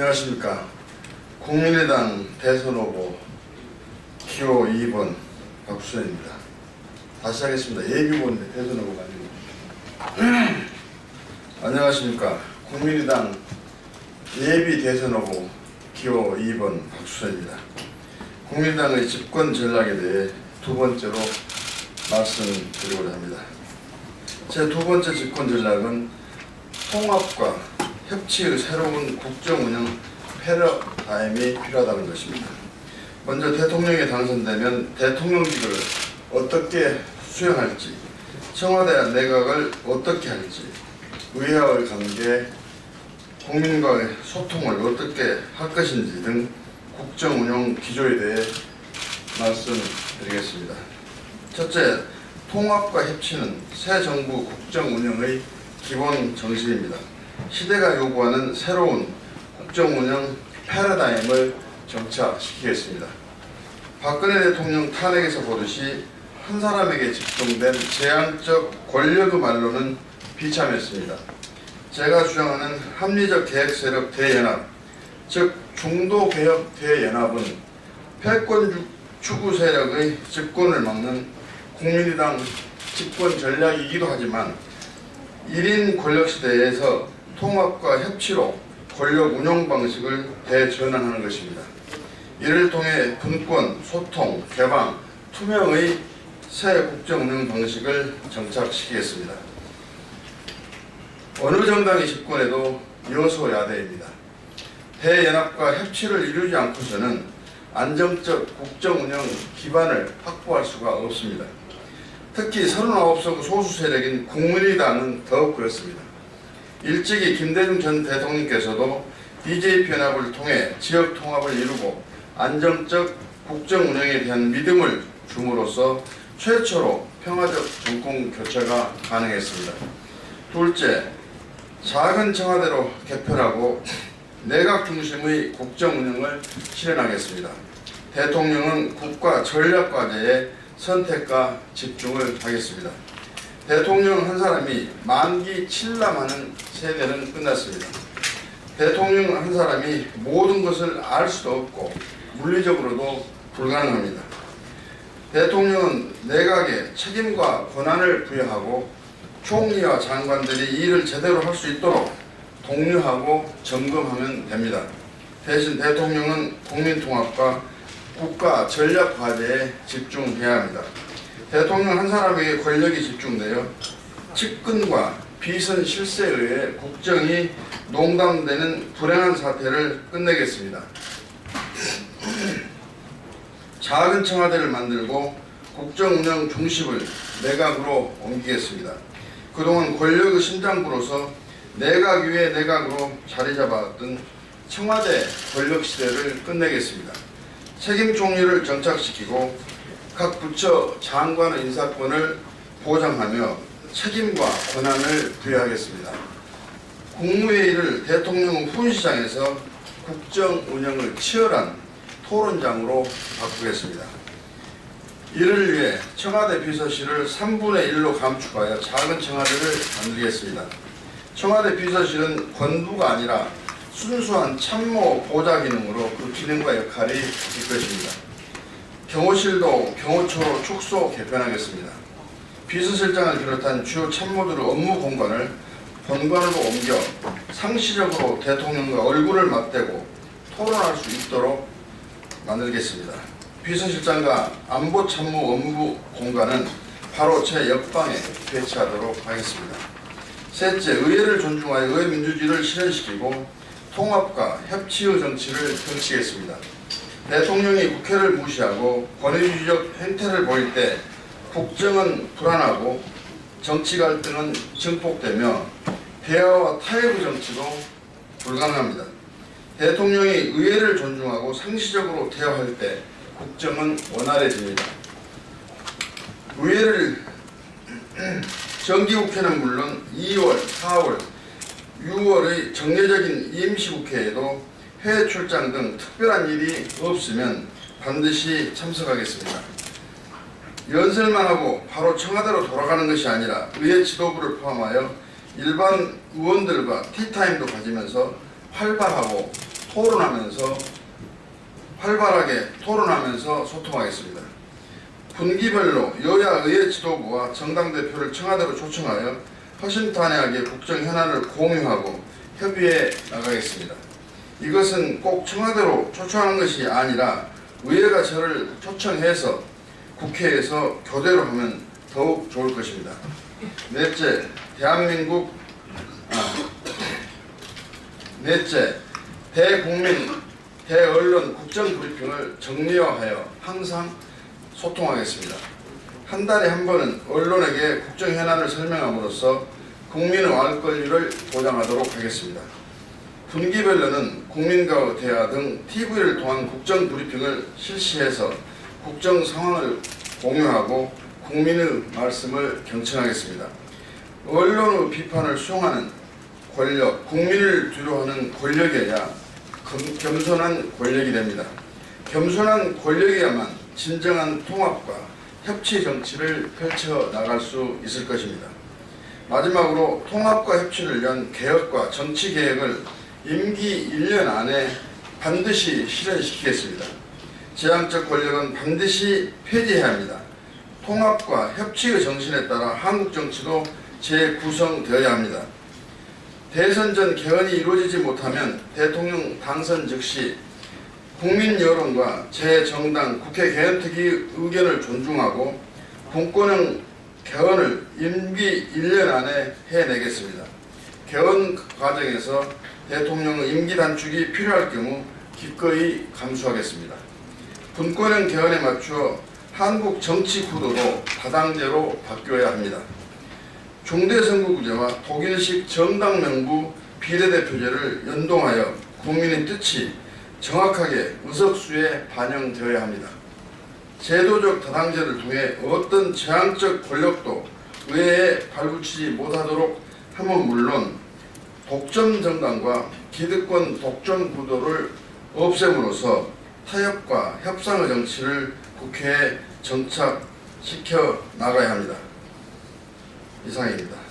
안녕하십니까. 국민의당 대선 후보 기호 2번 박수현입니다. 다시 하겠습니다. 예비후보인데 대선 후보가 아니고. 안녕하십니까. 국민의당 예비 대선 후보 기호 2번 박수현입니다. 국민의당의 집권 전략에 대해 두 번째로 말씀드리고자 합니다. 제 두 번째 집권 전략은 통합과 협치의 새로운 국정운영 패러다임이 필요하다는 것입니다. 먼저 대통령이 당선되면 대통령직을 어떻게 수행할지, 청와대 내각을 어떻게 할지, 의회와의 관계, 국민과의 소통을 어떻게 할 것인지 등 국정운영 기조에 대해 말씀드리겠습니다. 첫째, 통합과 협치는 새 정부 국정운영의 기본 정신입니다. 시대가 요구하는 새로운 국정운영 패러다임을 정착시키겠습니다. 박근혜 대통령 탄핵에서 보듯이 한 사람에게 집중된 제한적 권력의 말로는 비참했습니다. 제가 주장하는 합리적 개혁 세력 대연합, 즉 중도개혁 대연합은 패권 추구 세력의 집권을 막는 국민의당 집권 전략이기도 하지만 1인 권력 시대에서 통합과 협치로 권력 운영 방식을 대전환하는 것입니다. 이를 통해 분권, 소통, 개방, 투명의 새 국정 운영 방식을 정착시키겠습니다. 어느 정당이 집권해도 여소야대입니다. 대연합과 협치를 이루지 않고서는 안정적 국정 운영 기반을 확보할 수가 없습니다. 특히 39석 소수 세력인 국민의당은 더욱 그렇습니다. 일찍이 김대중 전 대통령께서도 BJP 연합을 통해 지역 통합을 이루고 안정적 국정 운영에 대한 믿음을 줌으로써 최초로 평화적 정권 교체가 가능했습니다. 둘째, 작은 청와대로 개편하고 내각 중심의 국정 운영을 실현하겠습니다. 대통령은 국가 전략 과제에 선택과 집중을 하겠습니다. 대통령 한 사람이 만기 칠남하는 세대는 끝났습니다. 대통령 한 사람이 모든 것을 알 수도 없고 물리적으로도 불가능합니다. 대통령은 내각에 책임과 권한을 부여하고 총리와 장관들이 이 일을 제대로 할 수 있도록 독려하고 점검하면 됩니다. 대신 대통령은 국민통합과 국가 전략 과제에 집중해야 합니다. 대통령 한 사람에게 권력이 집중되어 측근과 비선 실세에 의해 국정이 농단되는 불행한 사태를 끝내겠습니다. 작은 청와대를 만들고 국정 운영 중심을 내각으로 옮기겠습니다. 그동안 권력의 심장부로서 내각 위에 내각으로 자리 잡아왔던 청와대 권력 시대를 끝내겠습니다. 책임 총리를 정착시키고 각 부처 장관의 인사권을 보장하며 책임과 권한을 부여하겠습니다. 국무회의를 대통령 훈시장에서 국정 운영을 치열한 토론장으로 바꾸겠습니다. 이를 위해 청와대 비서실을 3분의 1로 감축하여 작은 청와대를 만들겠습니다. 청와대 비서실은 권부가 아니라 순수한 참모 보좌 기능으로 그 기능과 역할이 있을 것입니다. 경호실도 경호처로 축소 개편하겠습니다. 비서실장을 비롯한 주요 참모들의 업무 공간을 본관으로 옮겨 상시적으로 대통령과 얼굴을 맞대고 토론할 수 있도록 만들겠습니다. 비서실장과 안보참모 업무 공간은 바로 제 옆방에 배치하도록 하겠습니다. 셋째, 의회를 존중하여 의회 민주주의를 실현시키고 통합과 협치의 정치를 펼치겠습니다. 대통령이 국회를 무시하고 권위주의적 행태를 보일 때 국정은 불안하고 정치 갈등은 증폭되며 대화와 타협의 정치도 불가능합니다. 대통령이 의회를 존중하고 상시적으로 대화할 때 국정은 원활해집니다. 의회를 정기국회는 물론 2월, 4월, 6월의 정례적인 임시국회에도 해외 출장 등 특별한 일이 없으면 반드시 참석하겠습니다. 연설만 하고 바로 청와대로 돌아가는 것이 아니라 의회 지도부를 포함하여 일반 의원들과 티타임도 가지면서 활발하고 활발하게 토론하면서 소통하겠습니다. 분기별로 여야 의회 지도부와 정당 대표를 청와대로 초청하여 허심탄회하게 국정 현안을 공유하고 협의해 나가겠습니다. 이것은 꼭 청와대로 초청하는 것이 아니라 의회가 저를 초청해서 국회에서 교대로 하면 더욱 좋을 것입니다. 넷째, 대국민, 대언론 국정브리핑을 정례화하여 항상 소통하겠습니다. 한 달에 한 번은 언론에게 국정 현안을 설명함으로써 국민의 알 권리를 보장하도록 하겠습니다. 분기별로는 국민과 대화 등 TV를 통한 국정 브리핑을 실시해서 국정 상황을 공유하고 국민의 말씀을 경청하겠습니다. 언론의 비판을 수용하는 권력, 국민을 두려워하는 권력이어야 겸손한 권력이 됩니다. 겸손한 권력이야만 진정한 통합과 협치 정치를 펼쳐 나갈 수 있을 것입니다. 마지막으로 통합과 협치를 위한 개혁과 정치 계획을 임기 1년 안에 반드시 실현시키겠습니다. 제왕적 권력은 반드시 폐지해야 합니다. 통합과 협치의 정신에 따라 한국 정치도 재구성되어야 합니다. 대선 전 개헌이 이루어지지 못하면 대통령 당선 즉시 국민 여론과 제 정당 국회 개헌특위 의견을 존중하고 공권형 개헌을 임기 1년 안에 해내겠습니다. 개헌 과정에서 대통령의 임기 단축이 필요할 경우 기꺼이 감수하겠습니다. 분권형 개헌에 맞추어 한국 정치 구도도 다당제로 바뀌어야 합니다. 중대선거구제와 독일식 정당 명부 비례대표제를 연동하여 국민의 뜻이 정확하게 의석수에 반영되어야 합니다. 제도적 다당제를 통해 어떤 제왕적 권력도 의회에 발붙이지 못하도록 함은 물론 독점 정당과 기득권 독점 구도를 없앰으로써 타협과 협상의 정치를 국회에 정착시켜 나가야 합니다. 이상입니다.